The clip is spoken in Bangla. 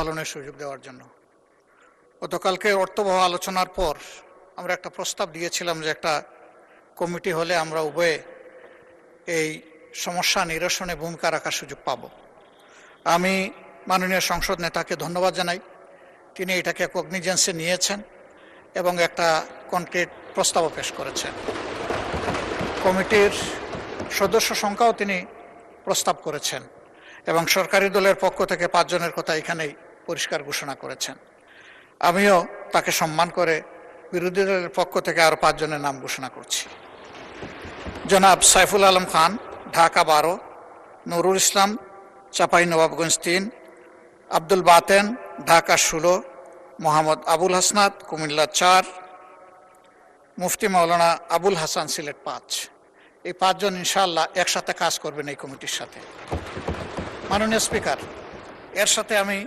পালনের সুযোগ দেওয়ার জন্য। গতকালকে অর্থবহ আলোচনার পর আমরা একটা প্রস্তাব দিয়েছিলাম যে একটা কমিটি হলে আমরা উভয়ে এই সমস্যা নিরসনে ভূমিকা রাখার সুযোগ পাব। আমি মাননীয় সংসদ নেতাকে ধন্যবাদ জানাই, তিনি এটাকে কগনিজেন্সে নিয়েছেন এবং একটা কনক্রিট প্রস্তাবও পেশ করেছেন। কমিটির সদস্য সংখ্যাও তিনি প্রস্তাব করেছেন এবং সরকারি দলের পক্ষ থেকে 5 জনের কথা এখানেই পরিষ্কার ঘোষণা করেছেন। আমিও তাকে সম্মান করে বিরোধী দলের পক্ষ থেকে আরও 5 জনের নাম ঘোষণা করছি। জনাব সাইফুল আলম খান, ঢাকা 12, নুরুল ইসলাম, চাঁপাইনবাবগঞ্জ 3, আব্দুল বাতেন, ঢাকা 16, মোহাম্মদ আবুল হাসনাত, কুমিল্লা 4, মুফতি মাওলানা আবুল হাসান, সিলেট 5। এই 5 জন ইনশাআল্লাহ একসাথে কাজ করবেন এই কমিটির সাথে। মাননীয় স্পিকার, এর সাথে আমি